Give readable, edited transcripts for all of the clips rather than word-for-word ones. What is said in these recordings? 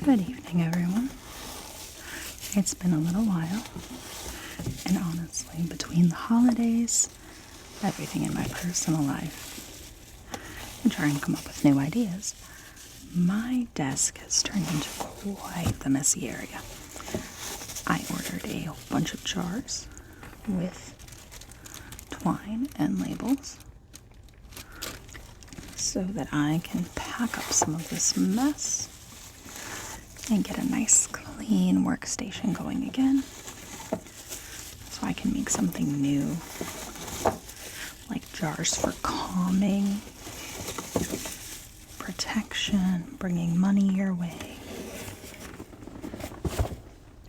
Good evening, everyone. It's been a little while, and honestly, between the holidays, everything in my personal life, and trying to come up with new ideas, my desk has turned into quite the messy area. I ordered a whole bunch of jars with twine and labels so that I can pack up some of this mess and get a nice clean workstation going again, so I can make something new, like jars for calming, protection, bringing money your way.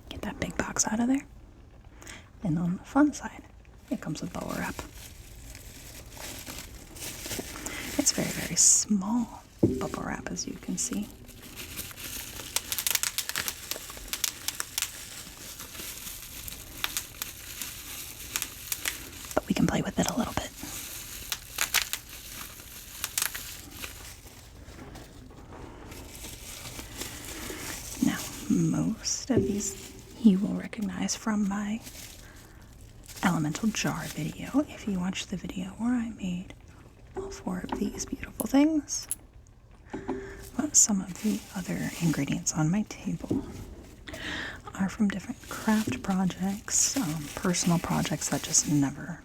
Get that big box out of there. And on the fun side, it comes with bubble wrap. It's very, very small bubble wrap, as you can see. We can play with it a little bit. Now, most of these you will recognize from my elemental jar video, if you watched the video where I made all 4 of these beautiful things. But some of the other ingredients on my table are from different craft projects, personal projects that just never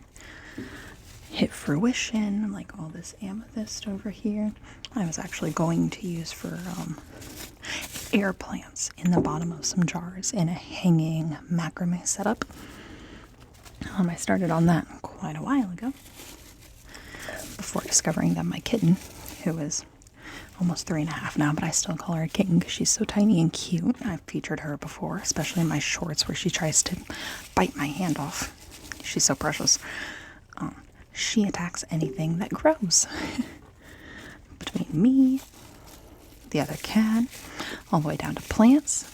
hit fruition, like all this amethyst over here. I was actually going to use for air plants in the bottom of some jars in a hanging macrame setup. I started on that quite a while ago, before discovering that my kitten, who is almost 3.5 now, but I still call her a kitten because she's so tiny and cute. I've featured her before, especially in my shorts where she tries to bite my hand off. She's so precious. She attacks anything that grows. Between me, the other cat, all the way down to plants,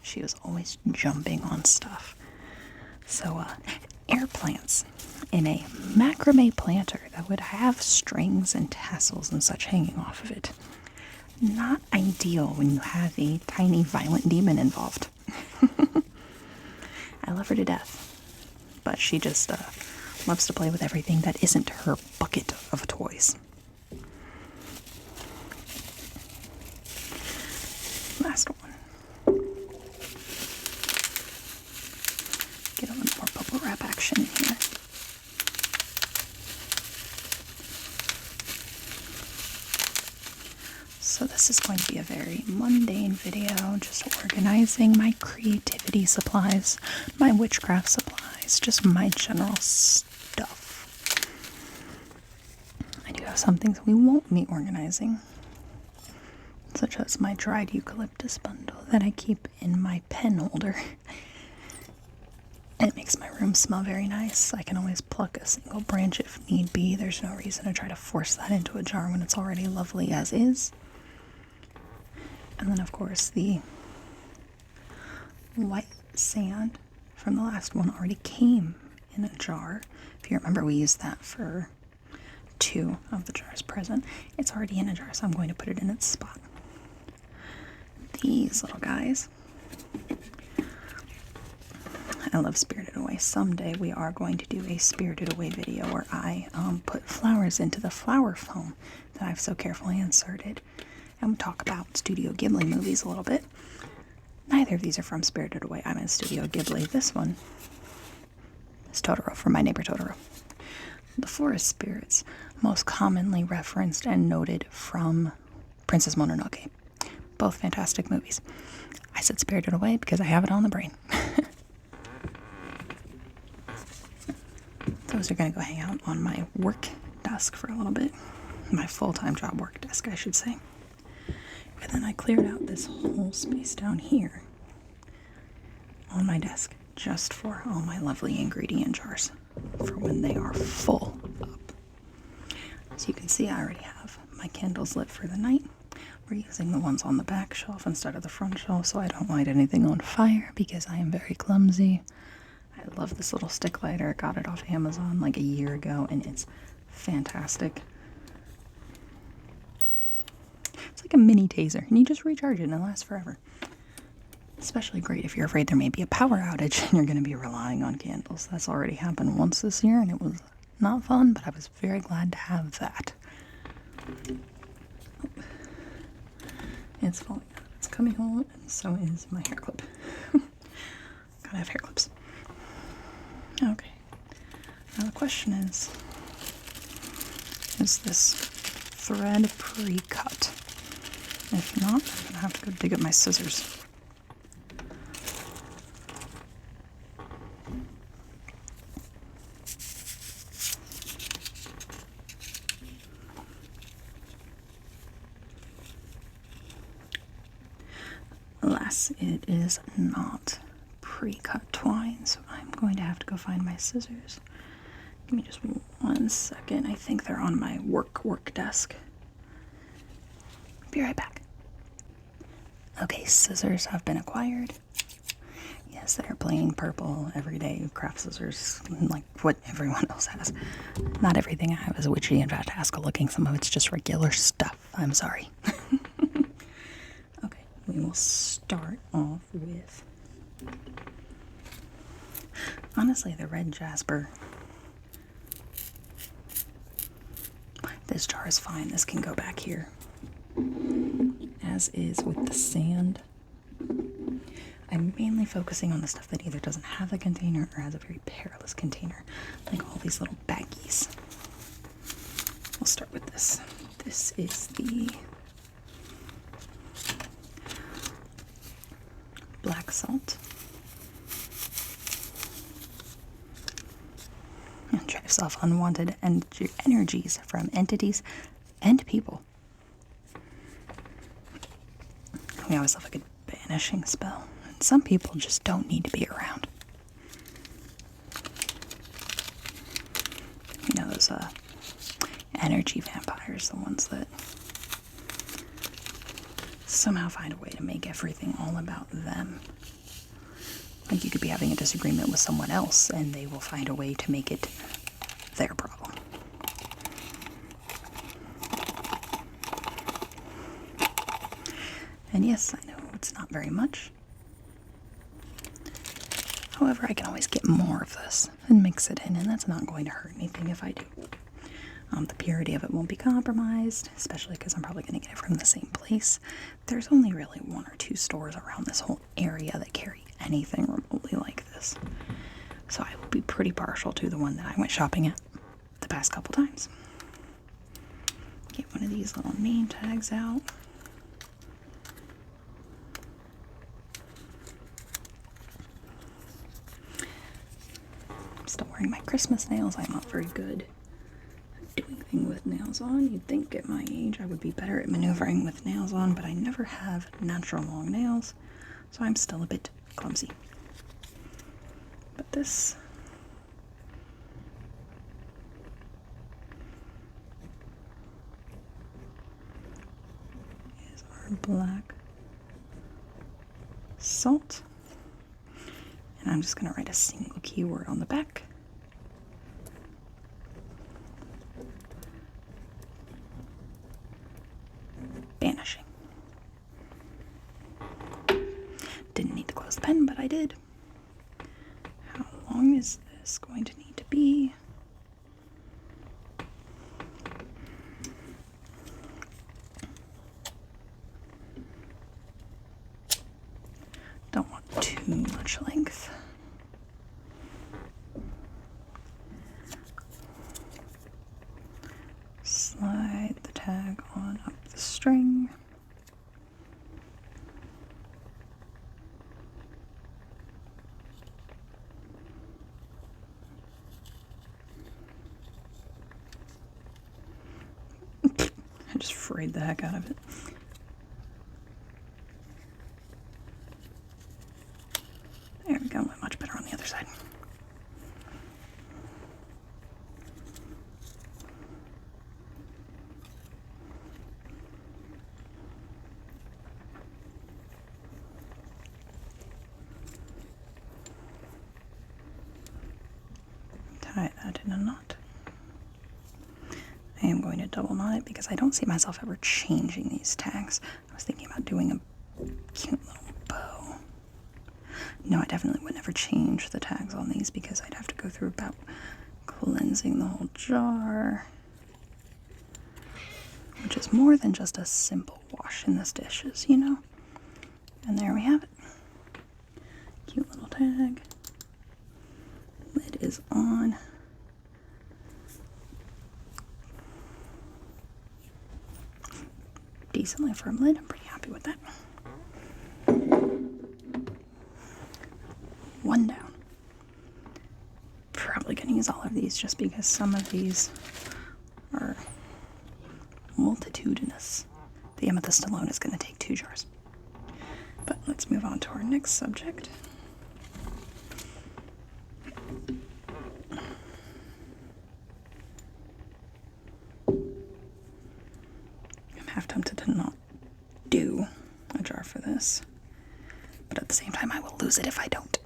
she was always jumping on stuff. So, air plants in a macrame planter that would have strings and tassels and such hanging off of it. Not ideal when you have a tiny violent demon involved. I love her to death, but she just loves to play with everything that isn't her bucket of toys. Last one. Get a little more bubble wrap action in here. So this is going to be a very mundane video, just organizing my creativity supplies, my witchcraft supplies, just my general stuff. I do have some things we won't be organizing, such as my dried eucalyptus bundle that I keep in my pen holder. It makes my room smell very nice. I can always pluck a single branch if need be. There's no reason to try to force that into a jar when it's already lovely as is. And then, of course, the white sand from the last one already came in a jar. If you remember, we used that for 2 of the jars present. It's already in a jar, so I'm going to put it in its spot. These little guys. I love Spirited Away. Someday we are going to do a Spirited Away video where I put flowers into the flower foam that I've so carefully inserted. And we'll talk about Studio Ghibli movies a little bit. Neither of these are from Spirited Away. I'm in Studio Ghibli. This one is Totoro, from My Neighbor Totoro. The forest spirits, most commonly referenced and noted from Princess Mononoke. Both fantastic movies. I said Spirited Away because I have it on the brain. Those are going to go hang out on my work desk for a little bit. My full-time job work desk, I should say. And then I cleared out this whole space down here on my desk just for all my lovely ingredient jars for when they are full up. As you can see, I already have my candles lit for the night. We're using the ones on the back shelf instead of the front shelf so I don't light anything on fire because I am very clumsy. I love this little stick lighter. I got it off Amazon like a year ago and it's fantastic. It's like a mini taser, and you just recharge it and it lasts forever. Especially great if you're afraid there may be a power outage and you're going to be relying on candles. That's already happened once this year and it was not fun, but I was very glad to have that. It's falling out. It's coming home, and so is my hair clip. Gotta have hair clips. Okay. Now the question is this thread pre-cut? If not, I'm gonna have to go dig up my scissors. Alas, it is not pre-cut twine, so I'm going to have to go find my scissors. Give me just 1 second. I think they're on my work desk. Be right back. Okay, scissors have been acquired. Yes, they're plain purple everyday craft scissors, like what everyone else has. Not everything I have is witchy and fantastical looking. Some of it's just regular stuff. I'm sorry. Okay, we will start off with, honestly, the red jasper. This jar is fine. This can go back here. As is with the sand. I'm mainly focusing on the stuff that either doesn't have a container or has a very perilous container, like all these little baggies. We'll start with this. This is the black salt. And drive off unwanted energies from entities and people. We always love a good banishing spell. And some people just don't need to be around. You know, those energy vampires, the ones that somehow find a way to make everything all about them. Like you could be having a disagreement with someone else and they will find a way to make it their problem. And yes, I know it's not very much. However, I can always get more of this and mix it in, and that's not going to hurt anything if I do. The purity of it won't be compromised, especially because I'm probably going to get it from the same place. There's only really 1 or 2 stores around this whole area that carry anything remotely like this. So I will be pretty partial to the one that I went shopping at the past couple times. Get one of these little name tags out. I'm still wearing my Christmas nails. I'm not very good at doing things with nails on. You'd think at my age I would be better at maneuvering with nails on, but I never have natural long nails, so I'm still a bit clumsy. But this is our black salt. And I'm just going to write a single keyword on the back. Banishing. Didn't need to close the pen, but I did. How long is this going to need to be? Don't want too much length. Slide the tag on up the string. I just frayed the heck out of it. There we go, went much better on the other side. Tie that in a knot. I am going to double knot it because I don't see myself ever changing these tags. I was thinking about doing a cute little bow. No, I definitely would never change the tags on these because I'd have to go through about cleansing the whole jar, which is more than just a simple wash in this dishes, you know? And there we have it. Cute little tag. Lid is on. Decently firm lid. I'm pretty happy with that. One down. Probably going to use all of these just because some of these are multitudinous. The amethyst alone is going to take 2 jars. But let's move on to our next subject. I'm half tempted to not do a jar for this, but at the same time I will lose it if I don't.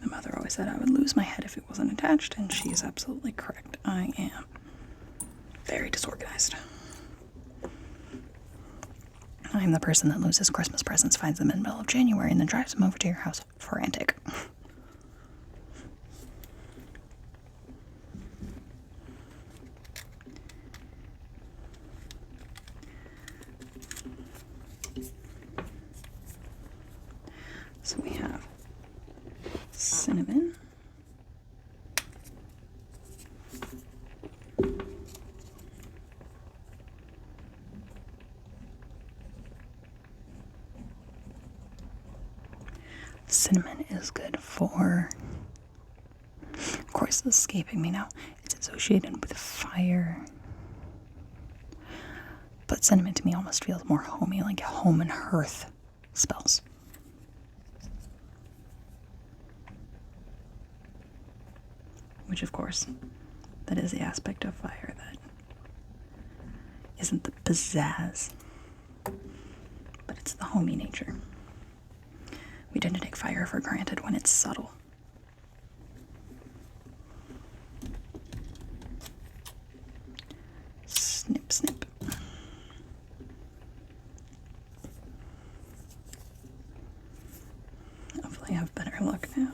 My mother always said I would lose my head if it wasn't attached, and she is absolutely correct. I am very disorganized. I am the person that loses Christmas presents, finds them in the middle of January, and then drives them over to your house frantic. So we have cinnamon, cinnamon is good for, of course, it's escaping me now. It's associated with fire. But cinnamon to me almost feels more homey, like home and hearth spells. Which, of course, that is the aspect of fire that isn't the pizzazz, but it's the homey nature. We tend to take fire for granted when it's subtle. Snip, snip. Hopefully I have better luck now.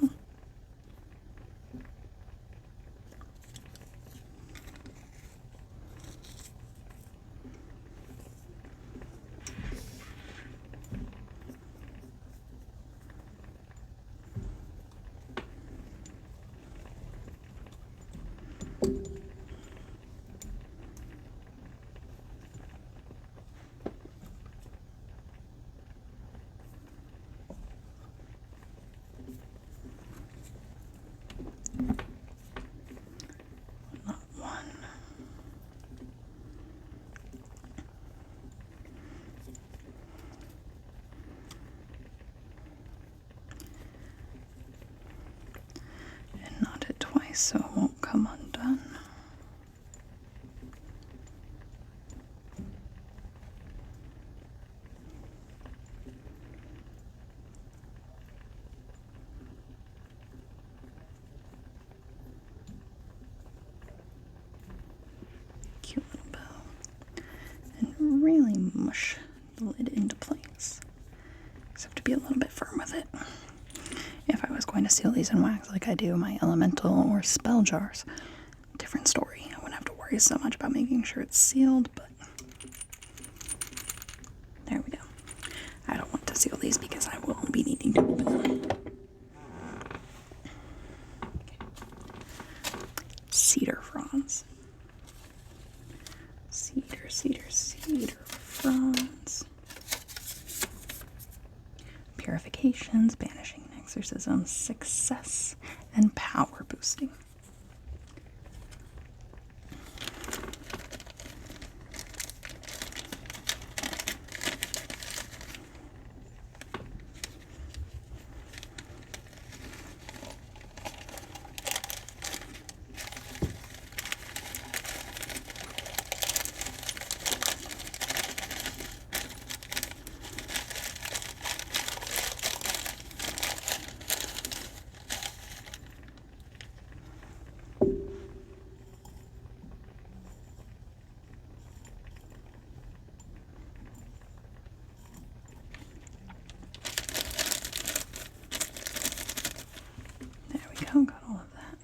Not one. And not it twice, so it won't come undone. Cute little bow. And really mush the lid into place. Except to be a little bit firm with it. If I was going to seal these in wax like I do my elemental or spell jars, different story. I wouldn't have to worry so much about making sure it's sealed, but there we go. I don't want to seal these because I will be needing to open them. Okay. Cedar fronds. Cedar, cedar, cedar fronds. Purifications, banishing exorcism, success, and power boosting. go, got all of that.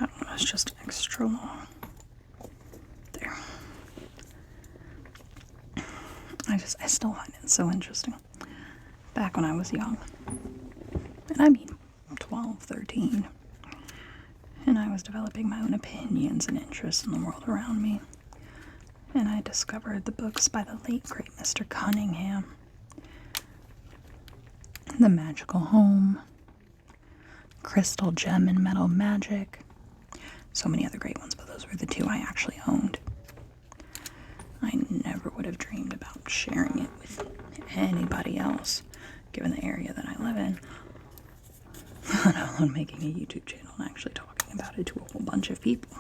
That one was just extra long. There. I still find it so interesting. Back when I was young, and I mean 12, 13, and I was developing my own opinions and interests in the world around me, and I discovered the books by the late great Mr. Cunningham. The Magical Home, Crystal Gem and Metal Magic, so many other great ones, but those were the two I actually owned. I never would have dreamed about sharing it with anybody else, given the area that I live in, let alone making a YouTube channel and actually talking about it to a whole bunch of people.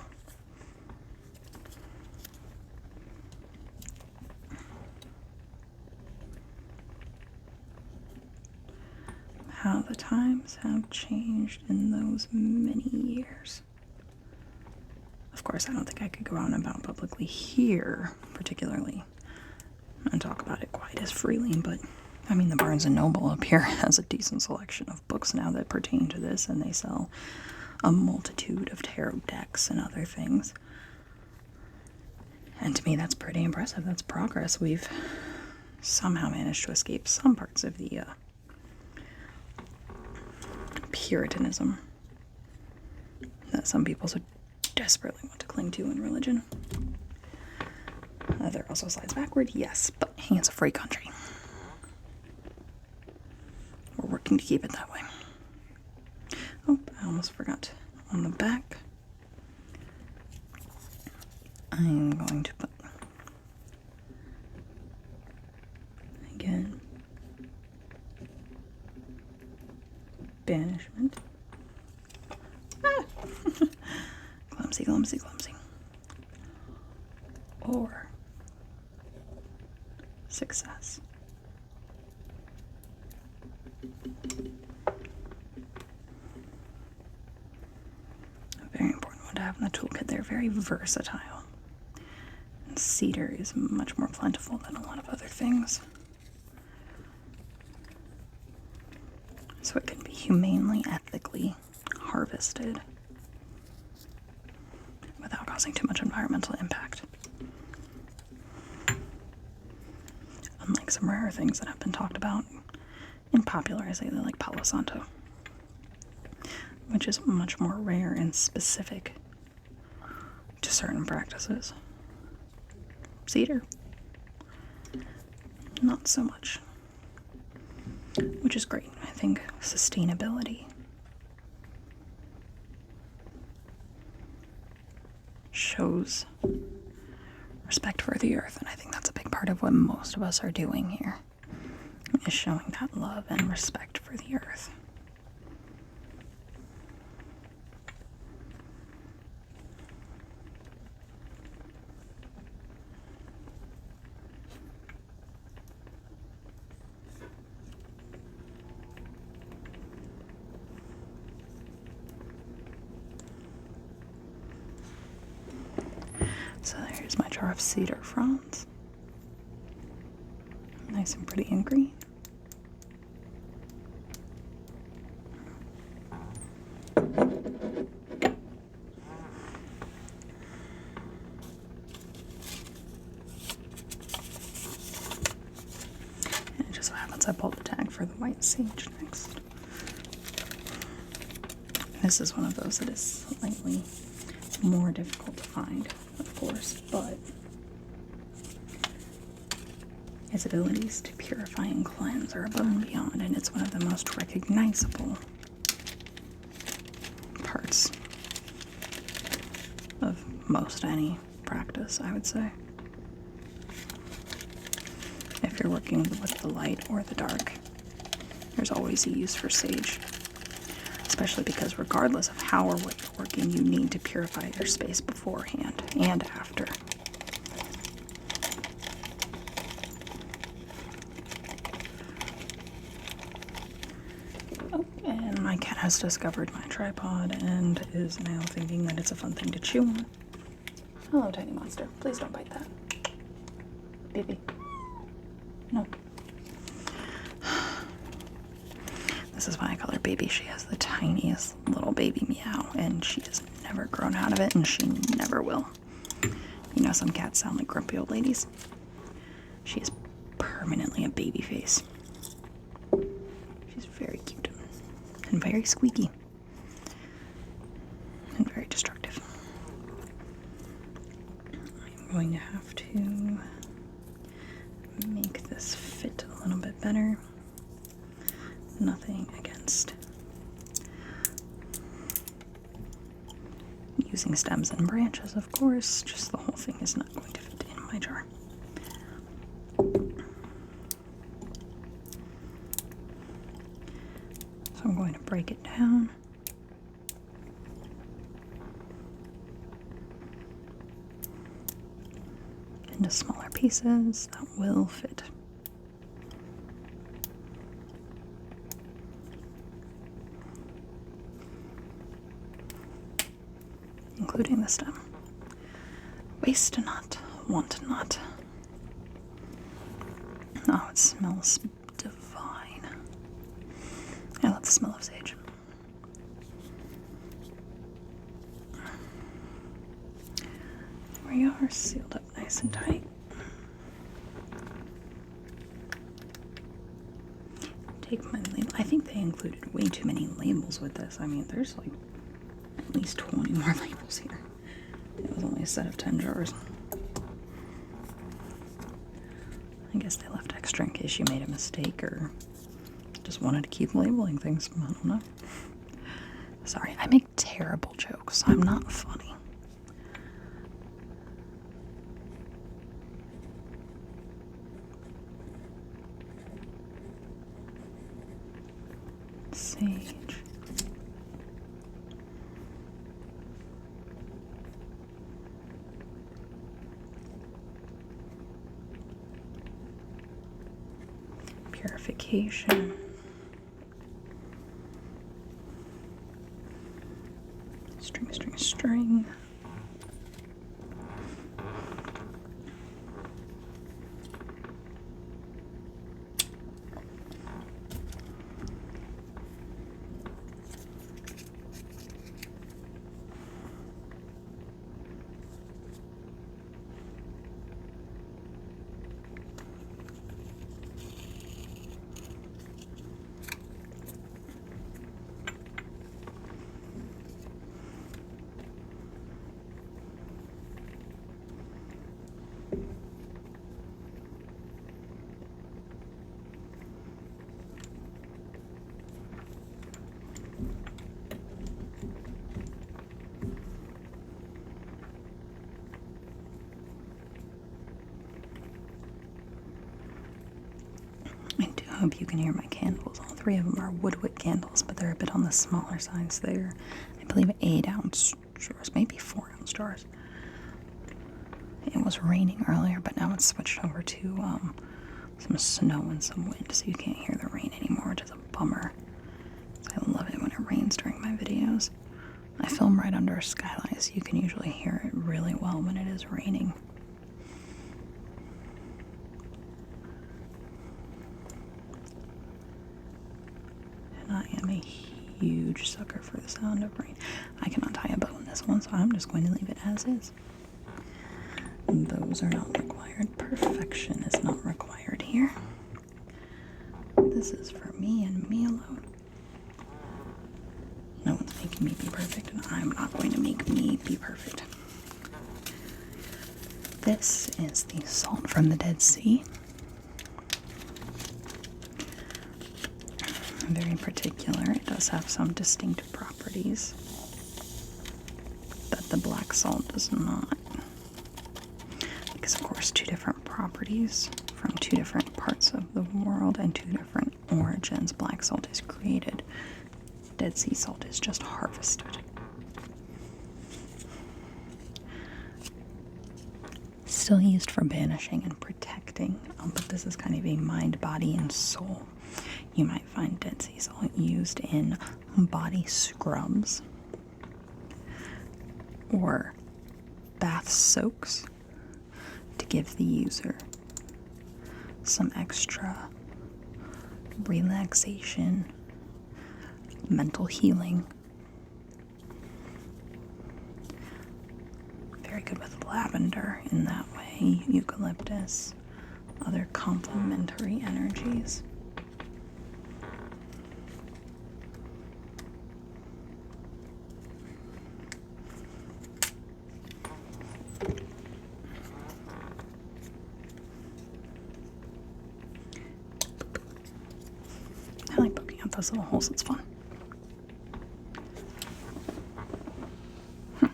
How the times have changed in those many years. Of course, I don't think I could go out and about publicly here, particularly, and talk about it quite as freely, but I mean, the Barnes & Noble up here has a decent selection of books now that pertain to this, and they sell a multitude of tarot decks and other things. And to me, that's pretty impressive. That's progress. We've somehow managed to escape some parts of the Puritanism that some people so desperately want to cling to in religion. There are also slides backward, yes, but it's a free country. We're working to keep it that way. Oh, I almost forgot. On the back, I'm going to put, again, banishment. Ah! Clumsy, clumsy, clumsy. Or success. A very important one to have in the toolkit. They're very versatile. And cedar is much more plentiful than a lot of other things. So it can be humanely, ethically harvested without causing too much environmental impact. Unlike some rare things that have been talked about in popular, I say like Palo Santo, which is much more rare and specific to certain practices. Cedar, not so much, which is great. I think sustainability shows respect for the earth, and I think that's a big part of what most of us are doing here, is showing that love and respect for the earth. So there's my jar of cedar fronds. Nice and pretty and green. And it just so happens I pulled the tag for the white sage next. This is one of those that is slightly more difficult to find, of course, but its abilities to purify and cleanse are above and beyond, and it's one of the most recognizable parts of most any practice, I would say. If you're working with the light or the dark, there's always a use for sage. Especially because regardless of how or what you're working, you need to purify your space beforehand and after. Oh, and my cat has discovered my tripod and is now thinking that it's a fun thing to chew on. Hello, tiny monster. Please don't bite that. Baby. No. This is why I call her baby. She has the tiniest little baby meow, and she has never grown out of it, and she never will. You know, some cats sound like grumpy old ladies. She is permanently a baby face. She's very cute and very squeaky and very destructive. I'm going to have to make this fit a little bit better. Nothing against using stems and branches, of course, just the whole thing is not going to fit in my jar. So I'm going to break it down. Into smaller pieces that will fit. Including the stem. Waste not, want not. Oh, it smells divine. I love the smell of sage. There we are, sealed up nice and tight. Take my label. I think they included way too many labels with this. I mean, there's like at least 20 more labels here. It was only a set of 10 jars. I guess they left extra in case you made a mistake or just wanted to keep labeling things. I don't know. Sorry, I make terrible jokes. I'm not funny. Sage. Purification. String, string, string. I hope you can hear my candles. All three of them are woodwick candles, but they're a bit on the smaller size. They're, I believe, 8-ounce jars, maybe 4-ounce jars. It was raining earlier, but now it's switched over to some snow and some wind, so you can't hear the rain anymore, which is a bummer. I love it when it rains during my videos. I film right under a skylight, so you can usually hear it really well when it is raining. I am a huge sucker for the sound of rain. I cannot tie a bow in this one, so I'm just going to leave it as is. Bows are not required. Perfection is not required here. This is for me and me alone. No one's making me be perfect, and I'm not going to make me be perfect. This is the salt from the Dead Sea. Very particular. It does have some distinct properties that the black salt does not. Because, of course, two different properties from two different parts of the world and two different origins. Black salt is created. Dead Sea salt is just harvested. Still used for banishing and protecting, but this is kind of a mind, body, and soul. You might find Dead Sea salt used in body scrubs or bath soaks to give the user some extra relaxation mental healing. Very good with lavender in that way, eucalyptus, other complementary energies. I like poking out those little holes, it's fun. Then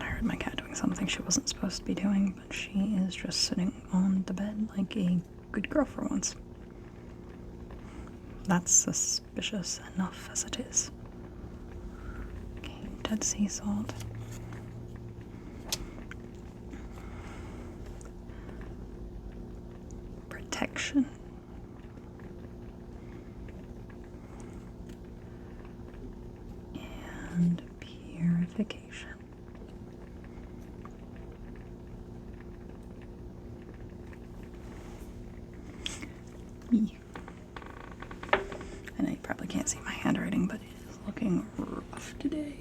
I heard my cat doing something she wasn't supposed to be doing, but she is just sitting on the bed like a good girl for once. That's suspicious enough as it is. Okay, dead sea salt. Protection. And purification. I know you probably can't see my handwriting, but it is looking rough today.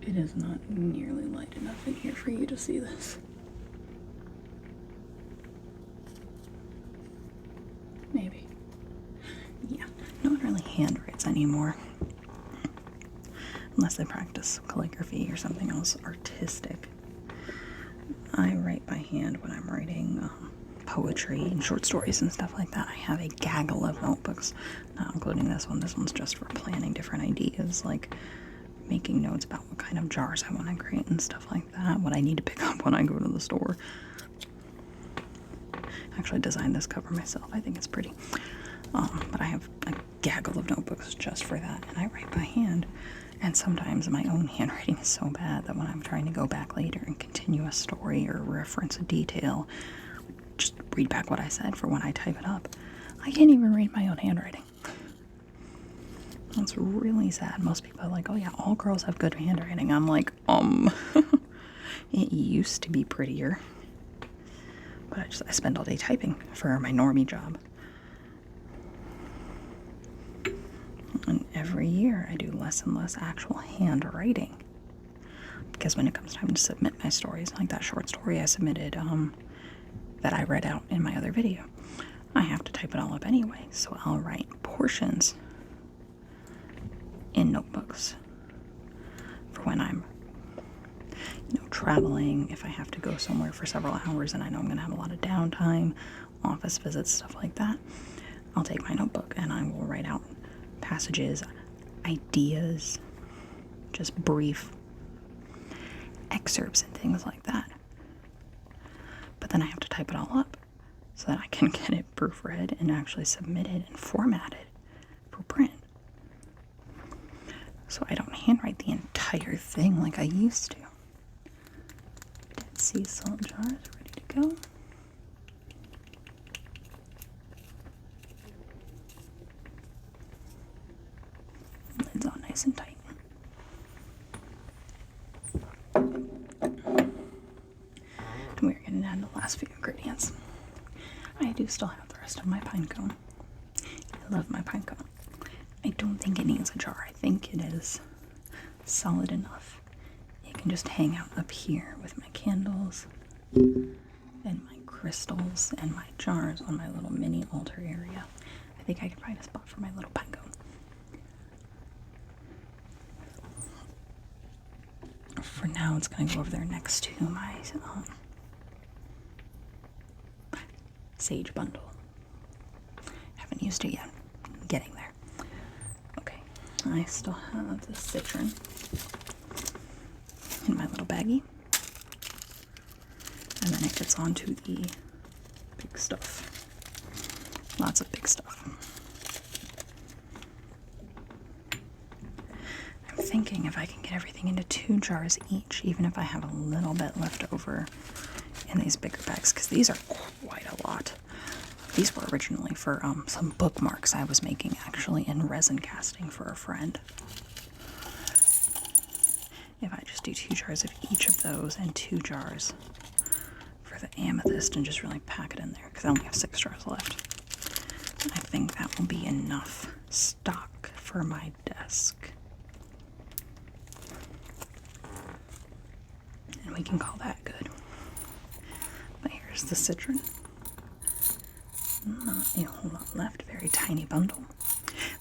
It is not nearly light enough in here for you to see this. Maybe. Yeah, no one really handwrites anymore. Unless they practice calligraphy or something else artistic. I write by hand when I'm writing poetry and short stories and stuff like that. I have a gaggle of notebooks, not including this one. This one's just for planning different ideas, like making notes about what kind of jars I want to create and stuff like that, what I need to pick up when I go to the store. I actually designed this cover myself. I think it's pretty. But I have a gaggle of notebooks just for that, and I write by hand. And sometimes my own handwriting is so bad that when I'm trying to go back later and continue a story or reference a detail, just read back what I said for when I type it up, I can't even read my own handwriting. That's really sad. Most people are like, oh yeah, all girls have good handwriting. I'm like, it used to be prettier. But I spend all day typing for my normie job. And every year I do less and less actual handwriting. Because when it comes time to submit my stories, like that short story I submitted that I read out in my other video, I have to type it all up anyway. So I'll write portions in notebooks for when I'm traveling, if I have to go somewhere for several hours and I know I'm going to have a lot of downtime, office visits, stuff like that. I'll take my notebook and I will write out passages, ideas, just brief excerpts and things like that. But then I have to type it all up so that I can get it proofread and actually submit it and format it for print. So I don't handwrite the entire thing like I used to. Dead sea salt jars ready to go. Lid's on nice and tight. And we're getting down to the last few ingredients. I do still have the rest of my pine cone. I love my pine cone. I don't think it needs a jar. I think it is solid enough. It can just hang out up here with my candles and my crystals and my jars on my little mini altar area. I think I can find a spot for my little pine cone. For now, it's going to go over there next to my sage bundle. Haven't used it yet. I'm getting there. Okay, I still have the citron in my little baggie. And then it gets onto the big stuff. Lots of big stuff. I'm thinking if I can get everything into 2 jars each, even if I have a little bit left over in these bigger bags, because these are quite a lot. These were originally for some bookmarks I was making actually in resin casting for a friend. If I just do 2 jars of each of those and 2 jars for the amethyst and just really pack it in there, because I only have 6 jars left. I think that will be enough stock for my desk. And we can call that good. But here's the citron. Not a whole lot left, very tiny bundle.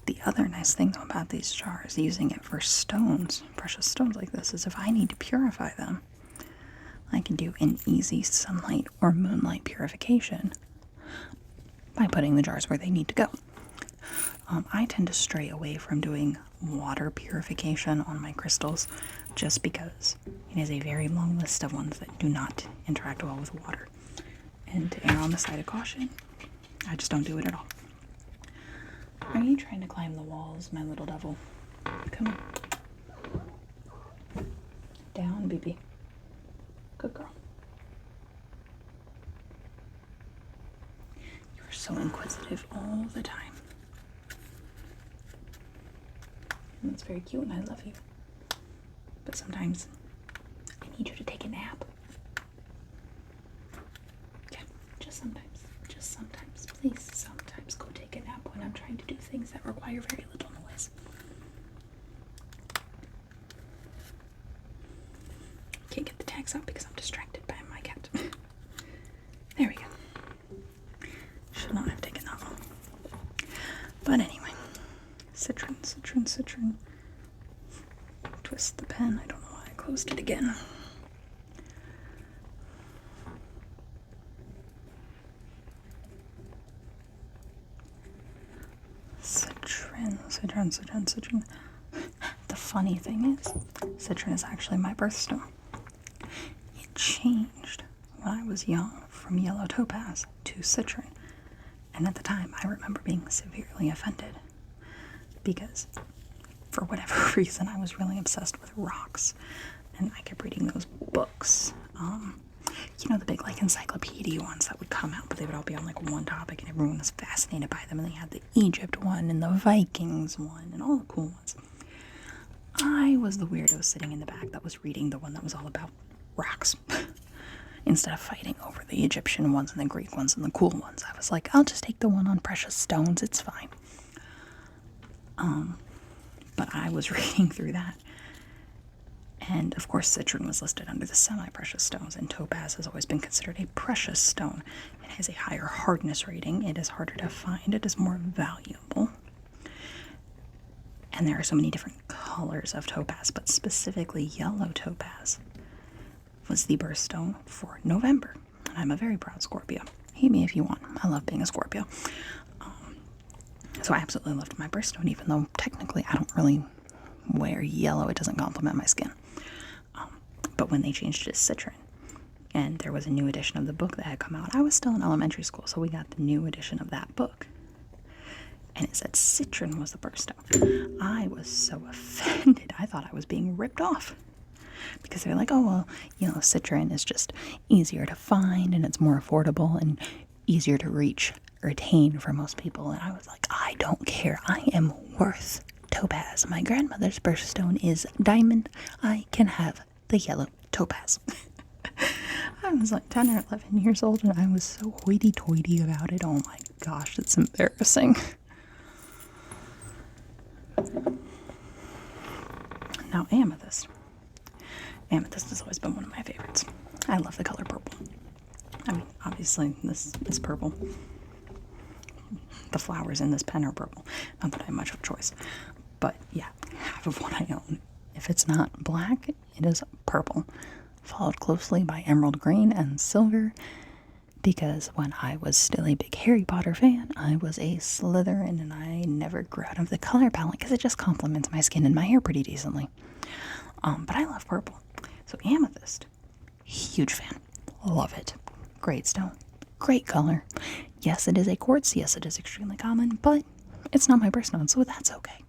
The other nice thing though about these jars, using it for stones, precious stones like this, is if I need to purify them, I can do an easy sunlight or moonlight purification by putting the jars where they need to go. I tend to stray away from doing water purification on my crystals just because it is a very long list of ones that do not interact well with water. And to err on the side of caution, I just don't do it at all. Are you trying to climb the walls, my little devil? Come on. Down, baby. Good girl. You're so inquisitive all the time. And that's very cute and I love you. But sometimes I need you to take a nap. Yeah, just sometimes. Just sometimes. Please, sometimes go take a nap when I'm trying to do things that require very little noise. Can't get the tags out because I'm distracted by my cat. There we go. Should not have taken that long. But anyway, citron. Twist the pen. I don't know why I closed it again. Citron. The funny thing is, citron is actually my birthstone. It changed when I was young from yellow topaz to citron. And at the time, I remember being severely offended because for whatever reason, I was really obsessed with rocks. And I kept reading those books. You know, the big, like, encyclopedia ones that would come out, but they would all be on, like, one topic, and everyone was fascinated by them. And they had the Egypt one and the Vikings one and all the cool ones. I was the weirdo sitting in the back that was reading the one that was all about rocks. Instead of fighting over the Egyptian ones and the Greek ones and the cool ones, I was like, I'll just take the one on precious stones. It's fine. But I was reading through that. And, of course, citron was listed under the semi-precious stones, and topaz has always been considered a precious stone. It has a higher hardness rating. It is harder to find. It is more valuable. And there are so many different colors of topaz, but specifically yellow topaz was the birthstone for November. And I'm a very proud Scorpio. Hate me if you want. I love being a Scorpio. So I absolutely loved my birthstone, even though technically I don't really wear yellow. It doesn't complement my skin. But when they changed it to citron, and there was a new edition of the book that had come out, I was still in elementary school, so we got the new edition of that book. And it said citron was the birthstone. I was so offended. I thought I was being ripped off. Because they're like, oh, well, you know, citron is just easier to find, and it's more affordable, and easier to reach or attain for most people. And I was like, I don't care. I am worth topaz. My grandmother's birthstone is diamond. I can have the yellow topaz. I was like 10 or 11 years old and I was so hoity-toity about it. Oh my gosh, it's embarrassing. Now amethyst. Amethyst has always been one of my favorites. I love the color purple. I mean, obviously this is purple. The flowers in this pen are purple. Not that I have much of a choice. But yeah, half of what I own, if it's not black, it is purple. Followed closely by emerald green and silver, because when I was still a big Harry Potter fan, I was a Slytherin, and I never grew out of the color palette because it just complements my skin and my hair pretty decently. But I love purple. So amethyst, huge fan. Love it. Great stone. Great color. Yes, it is a quartz. Yes, it is extremely common, but it's not my birthstone, so that's okay.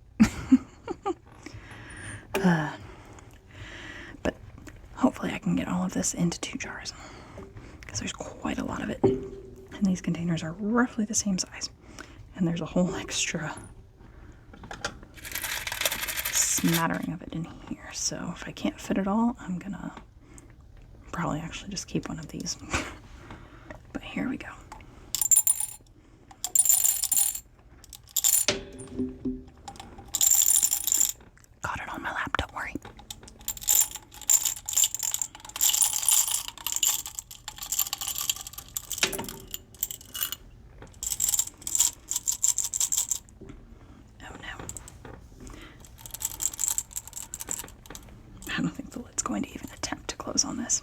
But hopefully I can get all of this into 2 jars, because there's quite a lot of it. And these containers are roughly the same size. And there's a whole extra smattering of it in here. So if I can't fit it all, I'm gonna probably actually just keep one of these. But here we go. going to even attempt to close on this.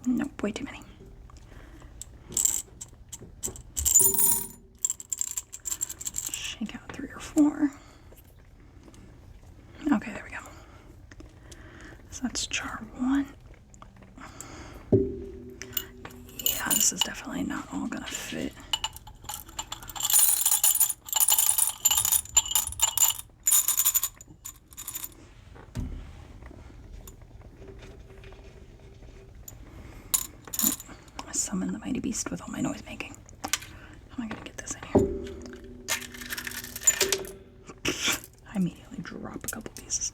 Nope, way too many. Shake out 3 or 4. Okay, there we go. So that's jar 1. Yeah, this is definitely not all gonna fit. I summon the mighty beast with all my noise making. How am I gonna get this in here? I immediately drop a couple pieces.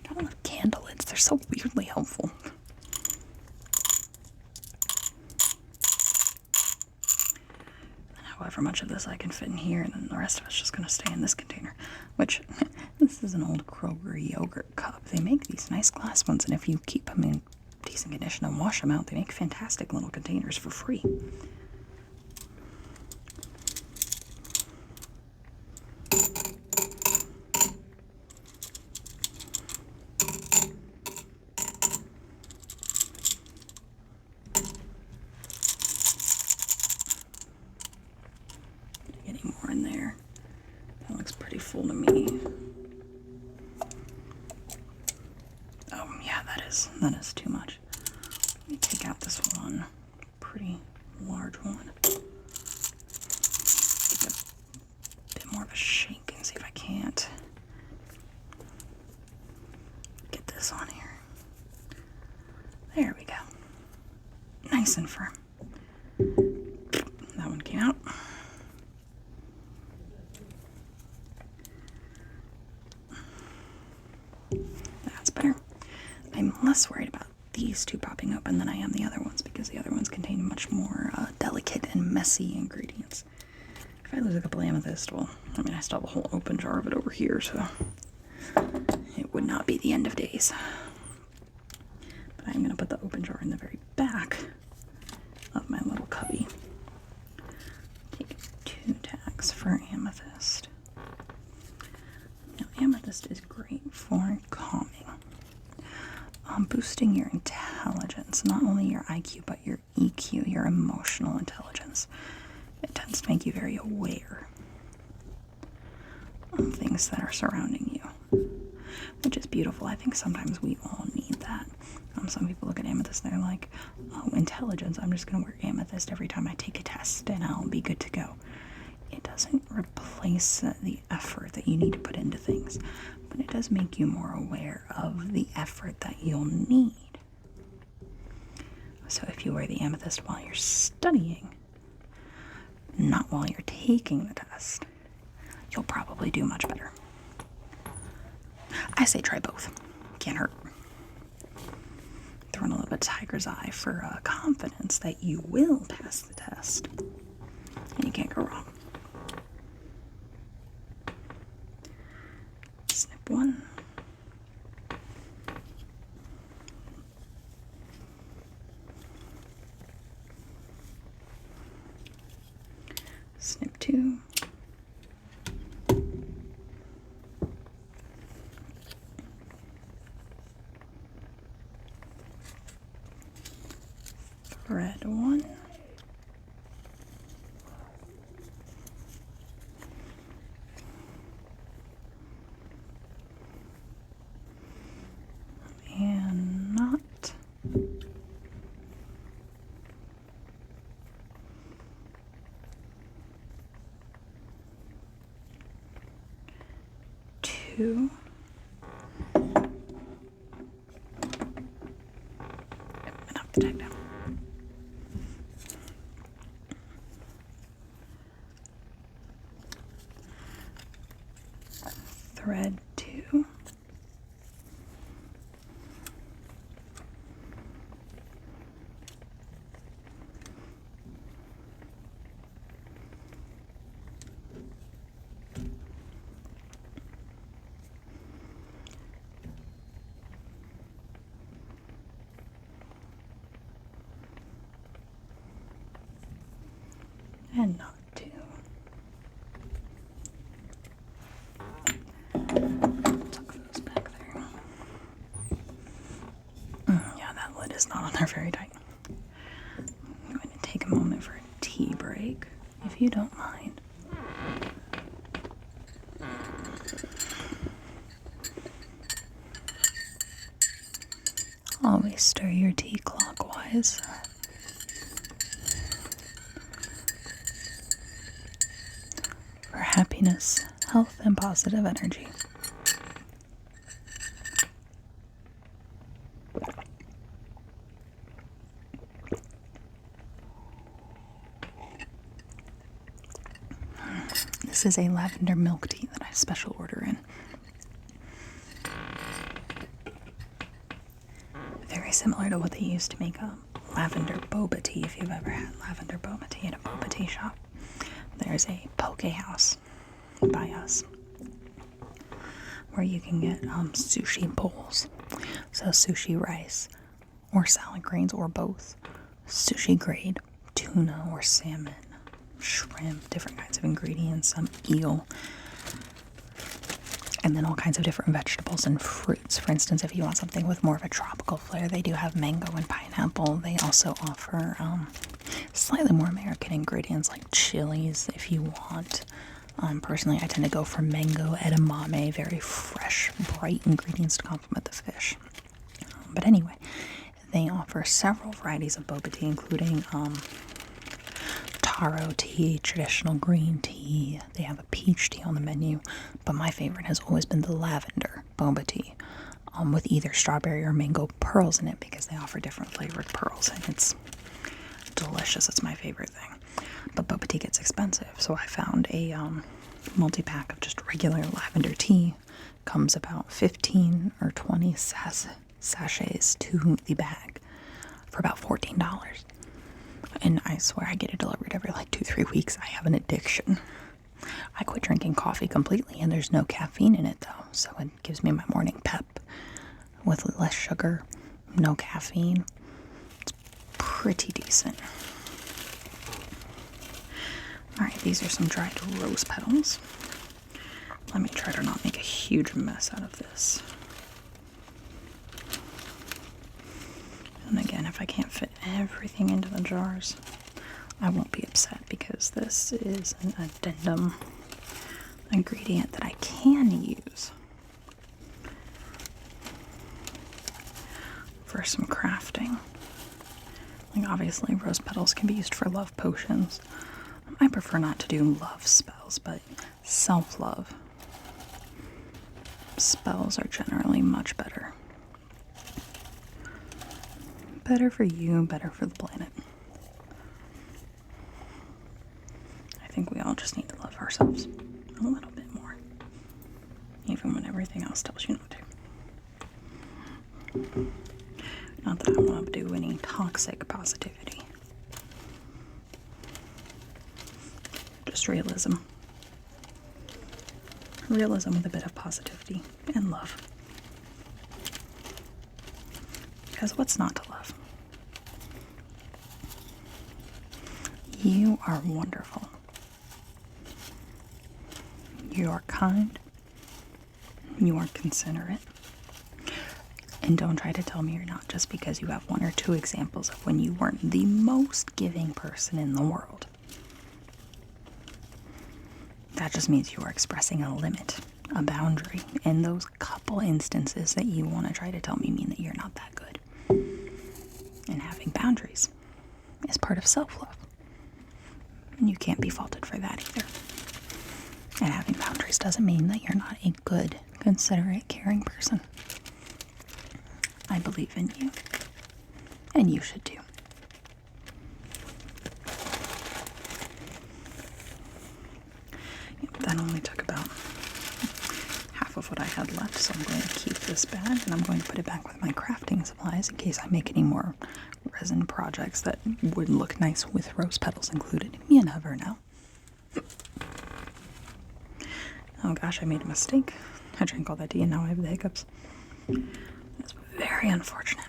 I love candle lids, they're so weirdly helpful. However much of this I can fit in here, and then the rest of it's just going to stay in this container, which, this is an old Kroger yogurt cup. They make these nice glass ones, and if you keep them in decent condition and wash them out, they make fantastic little containers for free. Any more in there? That looks pretty full to me. Oh yeah, that is too much. Let me take out this one, pretty large one. Give it a bit more of a shake and see if I can't get this on here. There we go. Nice and firm. That one came out. That's better. I'm less worried about these two popping open than I am the other ones, because the other ones contain much more delicate and messy ingredients. If I lose a couple amethyst, well, I mean, I still have a whole open jar of it over here, so it would not be the end of days. But I'm going to put the open jar in the very back of my little cubby. Take 2 tags for amethyst. Now, amethyst is great for calming. Boosting your intelligence, not only your IQ, but your EQ, your emotional intelligence. It tends to make you very aware of things that are surrounding you, which is beautiful. I think sometimes we all need that. Some people look at amethyst and they're like, oh, intelligence, I'm just going to wear amethyst every time I take a test and I'll be good to go. It doesn't replace the effort that you need to put into things, but it does make you more aware of the effort that you'll need. So if you wear the amethyst while you're studying, not while you're taking the test, you'll probably do much better. I say try both. Can't hurt. Throw in a little bit of tiger's eye for confidence that you will pass the test. And you can't go wrong. Snip 1. Snip 2. Thread 1. And knot. 2. And knock the tag down. Thread 2. and not to. Tuck those back there. Yeah, that lid is not on there very tight. I'm going to take a moment for a tea break, if you don't mind. Always stir your tea clockwise. For happiness, health, and positive energy. This is a lavender milk tea that I special order in. Very similar to what they used to make a lavender boba tea, if you've ever had lavender boba tea at a boba tea shop. There's a poke house by us where you can get sushi bowls. So sushi rice or salad grains or both. Sushi grade, tuna or salmon, shrimp, different kinds of ingredients, some eel, and then all kinds of different vegetables and fruits. For instance, if you want something with more of a tropical flair, they do have mango and pineapple. They also offer slightly more American ingredients like chilies if you want. Personally, I tend to go for mango, edamame, very fresh, bright ingredients to complement the fish. But anyway, they offer several varieties of boba tea, including taro tea, traditional green tea. They have a peach tea on the menu, but my favorite has always been the lavender boba tea, with either strawberry or mango pearls in it, because they offer different flavored pearls, and it's delicious. It's my favorite thing. But boba tea gets expensive, so I found a multi-pack of just regular lavender tea. Comes about 15 or 20 sachets to the bag for about $14. And I swear I get it delivered every like 2-3 weeks. I have an addiction. I quit drinking coffee completely, and there's no caffeine in it though, so it gives me my morning pep with less sugar, no caffeine. It's pretty decent. Alright, these are some dried rose petals. Let me try to not make a huge mess out of this. And again, if I can't fit everything into the jars, I won't be upset, because this is an addendum ingredient that I can use for some crafting. Like, obviously, rose petals can be used for love potions. I prefer not to do love spells, but self-love spells are generally much better. Better for you, better for the planet. I think we all just need to love ourselves a little bit more, even when everything else tells you not to. Not that I want to do any toxic positivity. Just realism. Realism with a bit of positivity and love. Because what's not to love? You are wonderful. You are kind. You are considerate. And don't try to tell me you're not, just because you have one or two examples of when you weren't the most giving person in the world. That just means you are expressing a limit, a boundary. And those couple instances that you want to try to tell me mean that you're not that good. And having boundaries is part of self-love. And you can't be faulted for that either. And having boundaries doesn't mean that you're not a good, considerate, caring person. I believe in you. And you should too. That only took about half of what I had left, so I'm going to keep this bag, and I'm going to put it back with my crafting supplies in case I make any more resin projects that would look nice with rose petals included. You never know. Oh gosh, I made a mistake. I drank all that tea and now I have the hiccups. It's very unfortunate.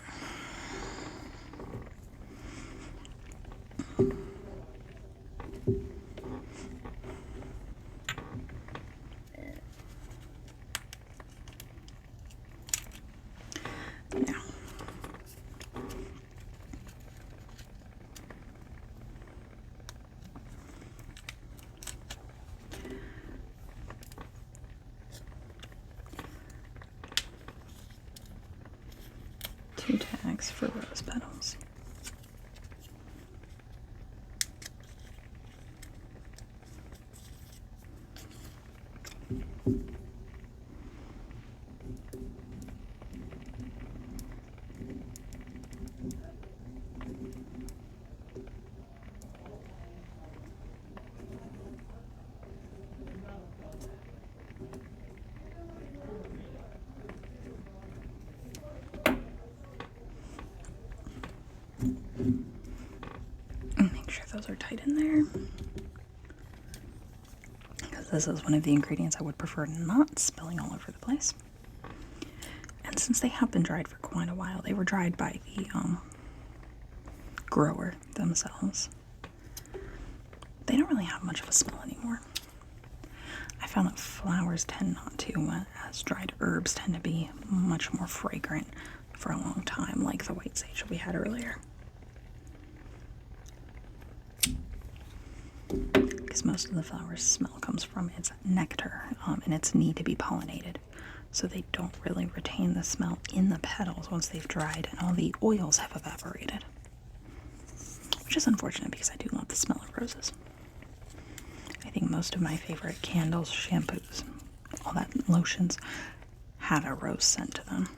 2 tags for rose petals. And make sure those are tight in there, because this is one of the ingredients I would prefer not spilling all over the place. And since they have been dried for quite a while, they were dried by the grower themselves, they don't really have much of a smell anymore. I found that flowers tend not to, as dried herbs tend to be much more fragrant for a long time, like the white sage that we had earlier. Because most of the flower's smell comes from its nectar and its need to be pollinated. So they don't really retain the smell in the petals once they've dried and all the oils have evaporated. Which is unfortunate because I do love the smell of roses. I think most of my favorite candles, shampoos, all that lotions have a rose scent to them.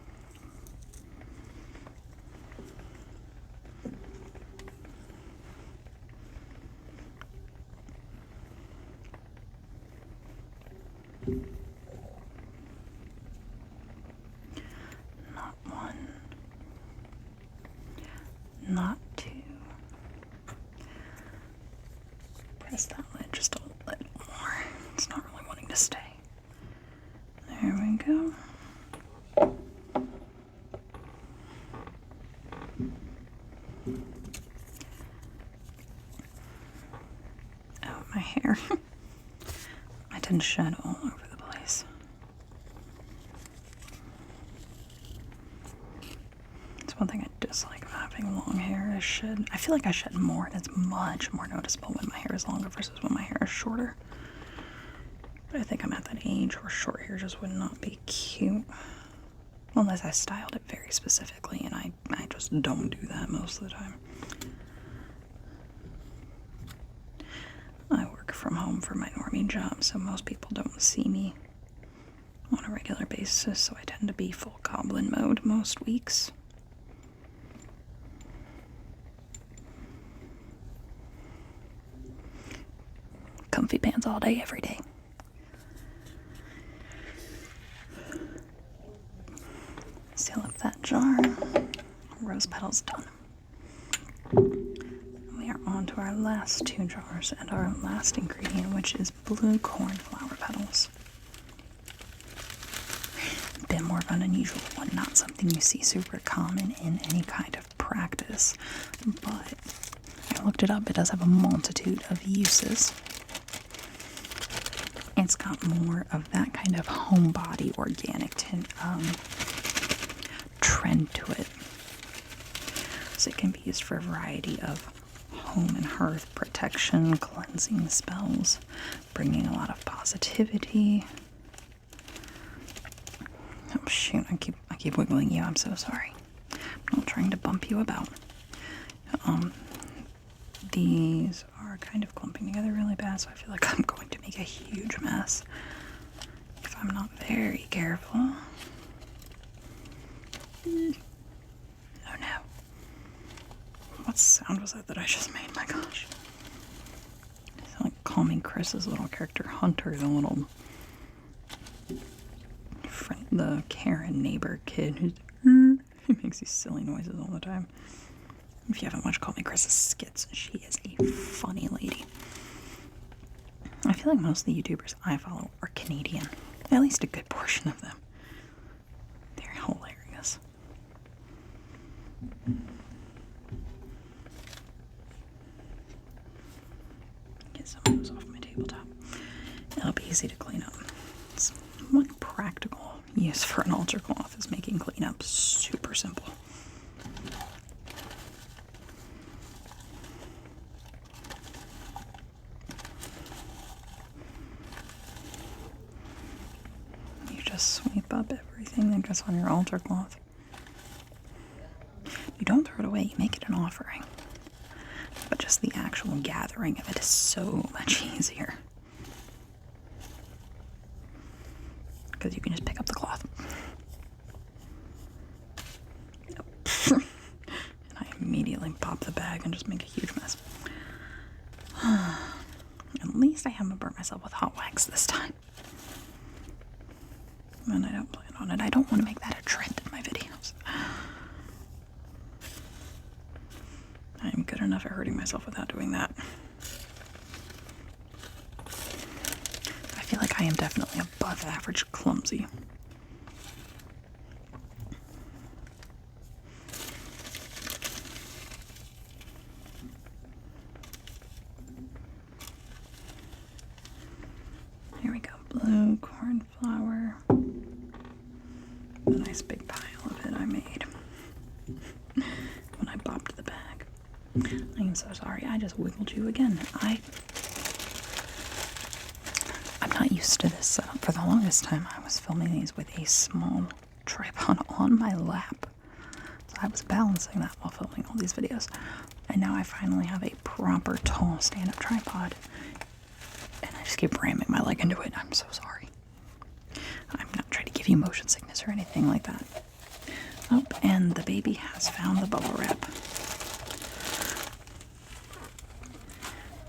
Not one, not two. Press that lid just a little more. It's not really wanting to stay. There we go. Oh, my hair. I tend to shed all over the place. It's one thing I dislike about having long hair. I feel like I shed more, and it's much more noticeable when my hair is longer versus when my hair is shorter. But I think I'm at that age where short hair just would not be cute. Unless I styled it very specifically, and I just don't do that most of the time. I work from home for my normie job, so most people don't see me on a regular basis, so I tend to be full goblin mode most weeks. Comfy pants all day, every day. Seal up that jar. Rose petals done. We are on to our last 2 jars and our last ingredient, which is blue cornflower petals. A bit more of an unusual one, not something you see super common in any kind of practice, but I looked it up. It does have a multitude of uses. It's got more of that kind of homebody organic trend to it. So it can be used for a variety of home and hearth protection, cleansing spells, bringing a lot of positivity. Oh shoot, I keep wiggling you. I'm so sorry. I'm not trying to bump you about. These are kind of clumping together really bad, so I feel like I'm going to make a huge mess if I'm not very careful. Oh no. What sound was that I just made? My gosh. It's like calming Chris's little character, Hunter, the little friend, the Karen neighbor kid who makes these silly noises all the time. If you haven't watched Call Me Chris's skits, she is a funny lady. I feel like most of the YouTubers I follow are Canadian. At least a good portion of them. They're hilarious. Get some of those off my tabletop. It'll be easy to clean up. It's one practical use for an altar cloth is making cleanup super simple. Sweep up everything that goes on your altar cloth. You don't throw it away, you make it an offering. But just the actual gathering of it is so much easier. Because you can just pick up the cloth. And I immediately pop the bag and just make a huge mess. At least I haven't burnt myself with hot wax this time. And I don't plan on it. I don't want to make that a trend in my videos. I am good enough at hurting myself without doing that. I feel like I am definitely above average clumsy. Here we go. Blue cornflower. A nice big pile of it I made when I bopped the bag. I am so sorry. I just wiggled you again. I'm not used to this setup. For the longest time, I was filming these with a small tripod on my lap. So I was balancing that while filming all these videos. And now I finally have a proper tall stand-up tripod. And I just keep ramming my leg into it. I'm so sorry. I'm not trying to give you motion sickness or anything like that. Oh, and the baby has found the bubble wrap.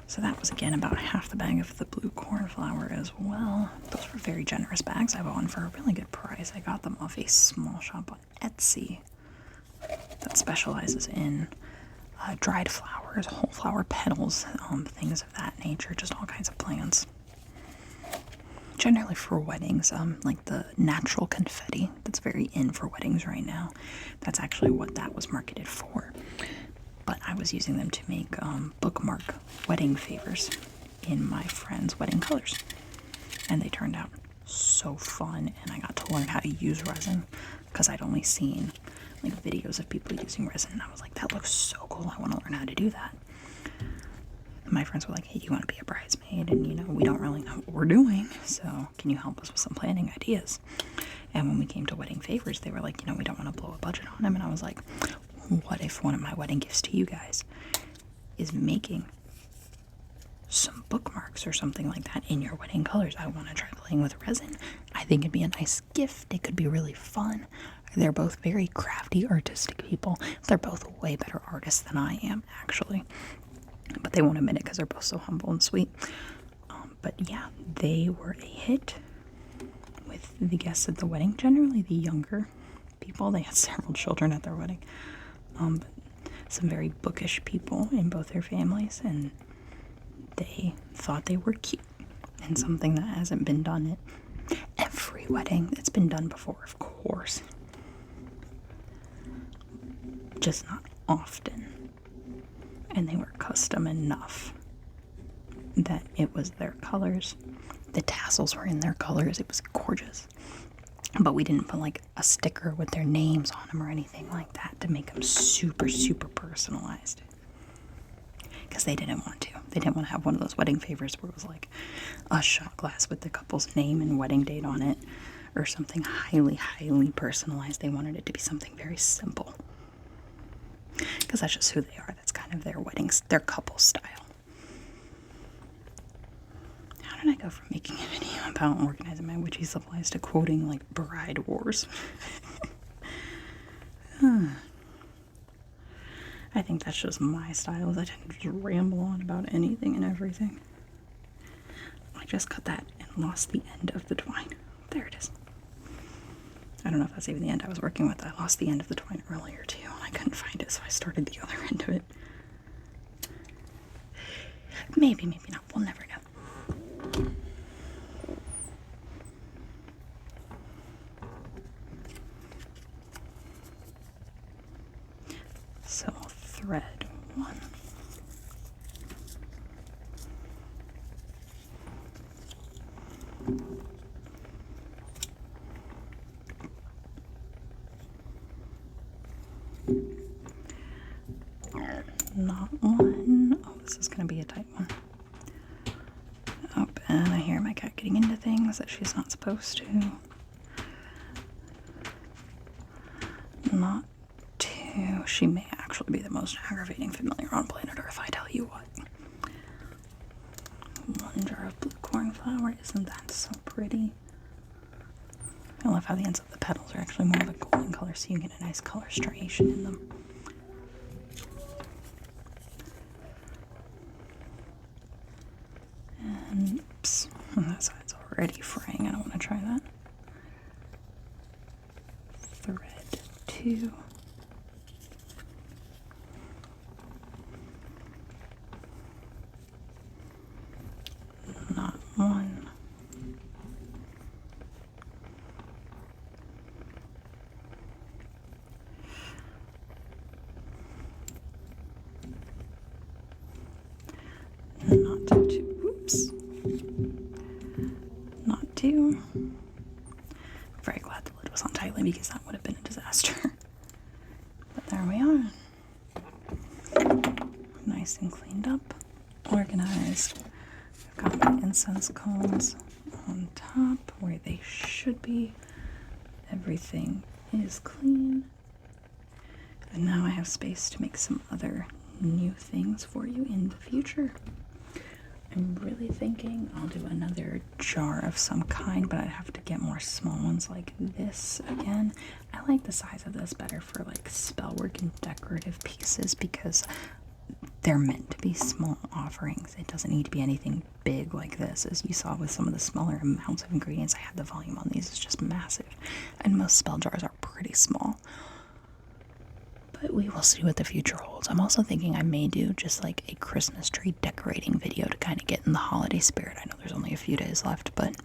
So that was again about half the bag of the blue cornflower as well. Those were very generous bags I bought one for a really good price. I got them off a small shop on Etsy that specializes in dried flowers, whole flower petals, things of that nature, just all kinds of plants. Generally for weddings, like the natural confetti that's very in for weddings right now. That's actually what that was marketed for. But I was using them to make bookmark wedding favors in my friend's wedding colors. And they turned out so fun, and I got to learn how to use resin because I'd only seen like videos of people using resin, and I was like, that looks so cool, I want to learn how to do that. And my friends were like, hey, do you want to be a bridesmaid? And you know, we don't really know what we're doing, so can you help us with some planning ideas? And when we came to wedding favors, they were like, you know, we don't want to blow a budget on them. And I was like, what if one of my wedding gifts to you guys is making some bookmarks or something like that in your wedding colors? I want to try playing with resin. I think it'd be a nice gift. It could be really fun. They're both very crafty, artistic people. They're both way better artists than I am, actually. But they won't admit it because they're both so humble and sweet. But yeah, they were a hit with the guests at the wedding. Generally, the younger people. They had several children at their wedding. But some very bookish people in both their families. And they thought they were cute. And something that hasn't been done at every wedding. It's been done before, of course. Just not often. And they were custom enough that it was their colors. The tassels were in their colors. It was gorgeous. But we didn't put like a sticker with their names on them or anything like that to make them super, super personalized. Because they didn't want to. They didn't want to have one of those wedding favors where it was like a shot glass with the couple's name and wedding date on it, or something highly, highly personalized. They wanted it to be something very simple. Because that's just who they are. That's kind of their weddings, their couple style. How did I go from making a video about organizing my witchy supplies to quoting like Bride Wars? I think that's just my style. I tend to just ramble on about anything and everything. I just cut that and lost the end of the twine. There it is. I don't know if that's even the end I was working with. I lost the end of the twine earlier too, and I couldn't find it, so I started the other end of it. Maybe, maybe not. We'll never know. So I'll thread one. Not one. Oh, this is going to be a tight one. Oh, and I hear my cat getting into things that she's not supposed to. Not two. Ew, she may actually be the most aggravating familiar on planet Earth, I tell you what. 1 jar of blue cornflower. Isn't that so pretty? I love how the ends of the petals are actually more of a golden color, so you get a nice color striation in them. And oops, that side's already fraying. I don't want to try that. Thread 2. Not 1. Not 2. Oops. Not 2. I'm very glad the lid was on tightly because that would have been a disaster. But there we are. Nice and cleaned up. Organized. I've got my incense cones on top where they should be. Everything is clean. And now I have space to make some other new things for you in the future. I'm really thinking I'll do another jar of some kind, but I'd have to get more small ones like this again. I like the size of this better for like spellwork and decorative pieces because they're meant to be small offerings. It doesn't need to be anything big like this. As you saw with some of the smaller amounts of ingredients I had, the volume on these is just massive. And most spell jars are pretty small. But we will see what the future holds. I'm also thinking I may do just like a Christmas tree decorating video to kind of get in the holiday spirit. I know there's only a few days left, but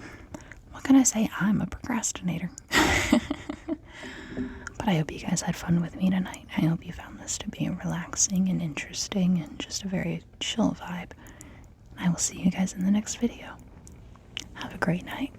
what can I say? I'm a procrastinator. But I hope you guys had fun with me tonight. I hope you found this to be relaxing and interesting and just a very chill vibe. I will see you guys in the next video. Have a great night.